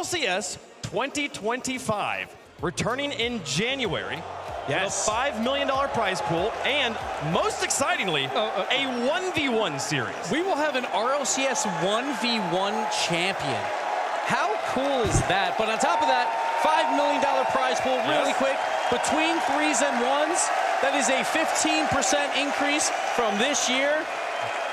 RLCS 2025, returning in January. Yes. With a $5 million prize pool, and most excitingly, a 1v1 series. We will have an RLCS 1v1 champion. How cool is that? But on top of that, $5 million prize pool, really quick, between 3s and 1s. That is a 15% increase from this year.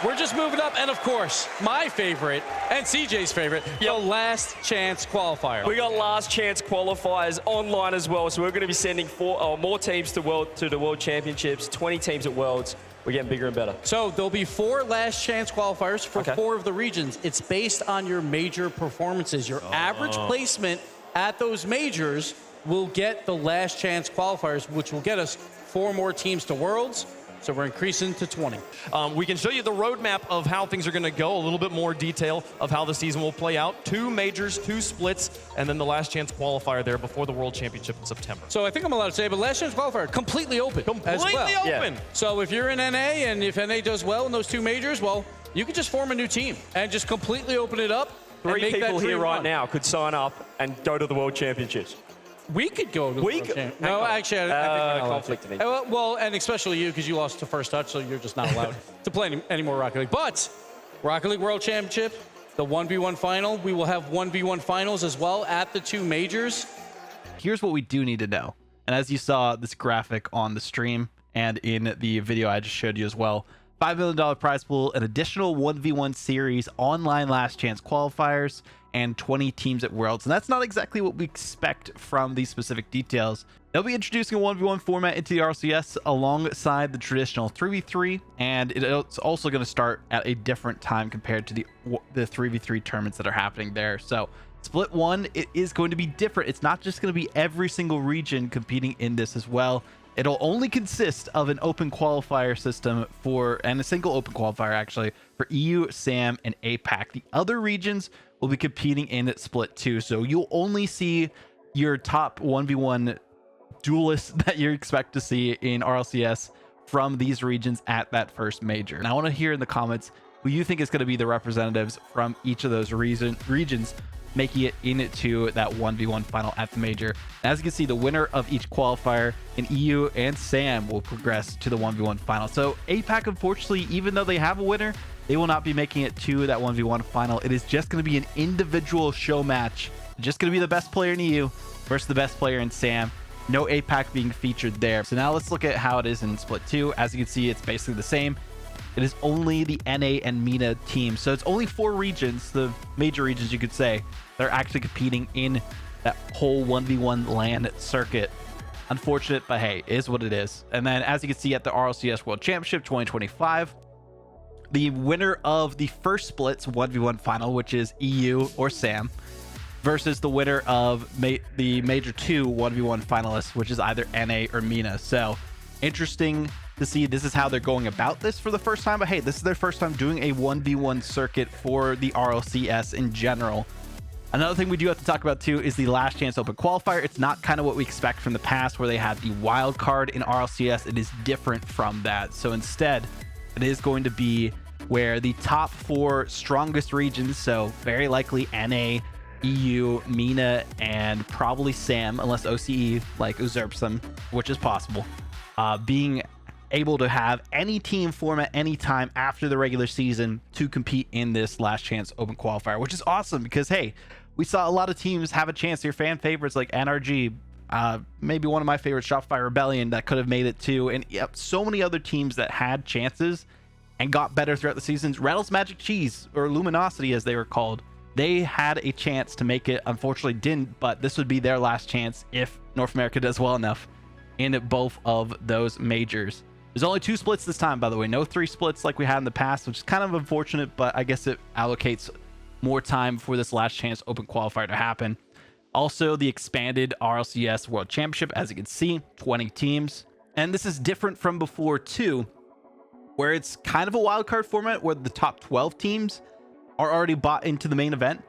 We're just moving up, and of course, my favorite, and CJ's favorite, the last chance qualifier. We got last chance qualifiers online as well, so we're going to be sending more teams to the World Championships, 20 teams at Worlds. We're getting bigger and better. So there'll be 4 last chance qualifiers for 4 of the regions. It's based on your major performances. Your average placement at those majors will get the last chance qualifiers, which will get us 4 more teams to Worlds. So we're increasing to 20. We can show you the roadmap of how things are going to go, a little bit more detail of how the season will play out. 2 majors, 2 splits, and then the last chance qualifier there before the World Championship in September. So I think I'm allowed to say, but last chance qualifier, completely open. Completely open. Yeah. So if you're in NA, and if NA does well in those 2 majors, well, you can just form a new team and just completely open it up. 3 people here right now could sign up and go to the World Championships. We could go to the World Championships. No, actually, I think we're not conflict of interest. Well, and especially you, because you lost to First Touch, so you're just not allowed to play any more Rocket League. But Rocket League World Championship, the 1v1 final, we will have 1v1 finals as well at the 2 majors. Here's what we do need to know. And as you saw this graphic on the stream and in the video I just showed you as well, $5 million prize pool, an additional 1v1 series, online last chance qualifiers, and 20 teams at Worlds. And that's not exactly what we expect from these specific details. They'll be introducing a 1v1 format into the RLCS alongside the traditional 3v3, and it's also going to start at a different time compared to the 3v3 tournaments that are happening there. So Split 1, it is going to be different. It's not just going to be every single region competing in this as well. It'll only consist of an open qualifier system and a single open qualifier actually for EU, SAM, and APAC. The other regions will be competing in Split 2. So you'll only see your top 1v1 duelists that you expect to see in RLCS from these regions at that first major. And I want to hear in the comments who you think is going to be the representatives from each of those regions making it into that 1v1 final at the major. As you can see, the winner of each qualifier in EU and SAM will progress to the 1v1 final. So APAC, unfortunately, even though they have a winner, they will not be making it to that 1v1 final. It is just going to be an individual show match. Just going to be the best player in EU versus the best player in SAM. No APAC being featured there. So now let's look at how it is in Split 2. As you can see, it's basically the same. It is only the NA and MENA teams. So it's only 4 regions, the major regions you could say, that are actually competing in that whole 1v1 LAN circuit. Unfortunate, but hey, it is what it is. And then as you can see at the RLCS World Championship 2025, the winner of the first splits 1v1 final, which is EU or SAM, versus the winner of the Major 2 1v1 finalists, which is either NA or MENA. So interesting to see this is how they're going about this for the first time. But hey, this is their first time doing a 1v1 circuit for the RLCS in general. Another thing we do have to talk about too is the last chance open qualifier. It's not kind of what we expect from the past where they had the wild card in RLCS. It is different from that. So instead, it is going to be where the top 4 strongest regions, so very likely NA, EU, MENA, and probably SAM, unless OCE like usurps them, which is possible, being able to have any team form at any time after the regular season to compete in this last chance open qualifier, which is awesome because hey, we saw a lot of teams have a chance. Your fan favorites like NRG, maybe one of my favorites, Shopify Rebellion, that could have made it too, and so many other teams that had chances and got better throughout the seasons. Reynolds Magic Cheese, or Luminosity as they were called, they had a chance to make it, unfortunately didn't, but this would be their last chance if North America does well enough in both of those majors. There's only 2 splits this time, by the way. No 3 splits like we had in the past, which is kind of unfortunate, but I guess it allocates more time for this last chance open qualifier to happen. Also, the expanded RLCS World Championship, as you can see, 20 teams. And this is different from before too, where it's kind of a wildcard format where the top 12 teams are already bought into the main event,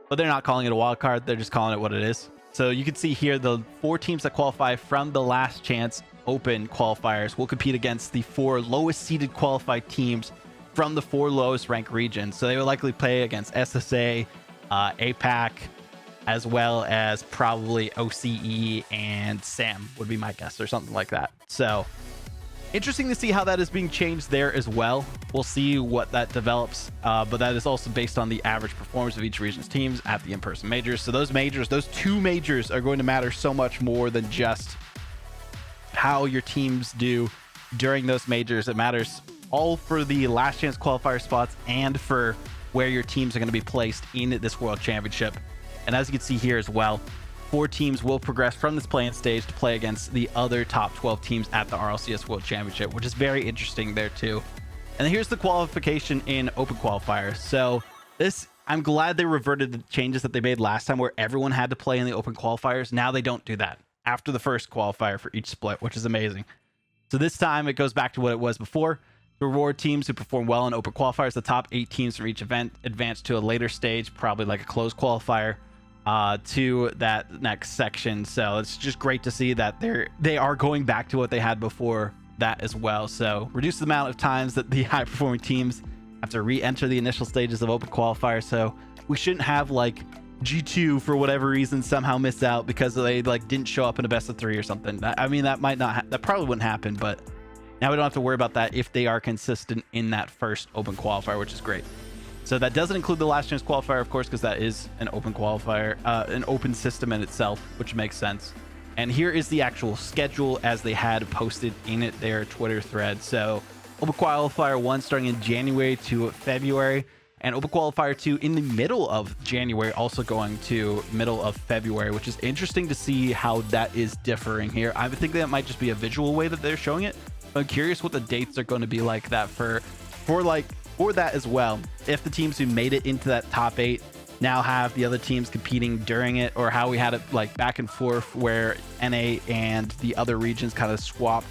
but they're not calling it a wildcard. They're just calling it what it is. So you can see here the 4 teams that qualify from the last chance open qualifiers will compete against the 4 lowest seeded qualified teams from the 4 lowest ranked regions. So they will likely play against SSA, APAC, as well as probably OCE and Sam would be my guess, or something like that. So interesting to see how that is being changed there as well. We'll see what that develops, but that is also based on the average performance of each region's teams at the in-person majors. So those majors, those 2 majors, are going to matter so much more than just how your teams do during those majors. It matters all for the last chance qualifier spots and for where your teams are going to be placed in this World Championship. And as you can see here as well, 4 teams will progress from this play-in stage to play against the other top 12 teams at the RLCS World Championship, which is very interesting there too. And here's the qualification in Open Qualifier. So this, I'm glad they reverted the changes that they made last time where everyone had to play in the Open Qualifiers. Now they don't do that after the first qualifier for each split, which is amazing. So this time it goes back to what it was before. To reward teams who perform well in Open Qualifiers, the top 8 teams from each event advance to a later stage, probably like a closed qualifier, to that next section. So it's just great to see that they are going back to what they had before that as well. So reduce the amount of times that the high performing teams have to re-enter the initial stages of Open Qualifier. So we shouldn't have like G2 for whatever reason somehow miss out because they like didn't show up in a best of 3 or something. I mean, that might not that probably wouldn't happen, but now we don't have to worry about that if they are consistent in that first Open Qualifier, which is great. So that doesn't include the last chance qualifier, of course, because that is an open qualifier, an open system in itself, which makes sense. And here is the actual schedule as they had posted in their Twitter thread. So Open Qualifier 1 starting in January to February, and Open Qualifier 2 in the middle of January, also going to middle of February, which is interesting to see how that is differing here. I think that might just be a visual way that they're showing it. I'm curious what the dates are going to be like that for that as well. If the teams who made it into that top 8 now have the other teams competing during it, or how we had it like back and forth where NA and the other regions kind of swapped,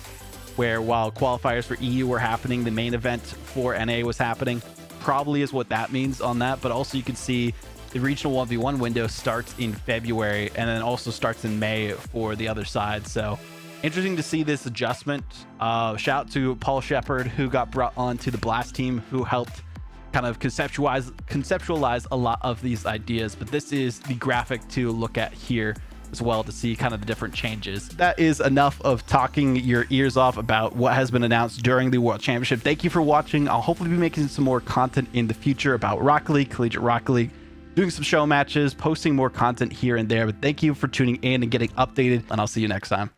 where while qualifiers for EU were happening, the main event for NA was happening, probably is what that means on that. But also you can see the regional 1v1 window starts in February and then also starts in May for the other side. So interesting to see this adjustment. Shout out to Paul Shepard, who got brought on to the Blast team, who helped kind of conceptualize a lot of these ideas. But this is the graphic to look at here as well to see kind of the different changes. That is enough of talking your ears off about what has been announced during the World Championship. Thank you for watching. I'll hopefully be making some more content in the future about Rocket League, Collegiate Rocket League, doing some show matches, posting more content here and there. But thank you for tuning in and getting updated, and I'll see you next time.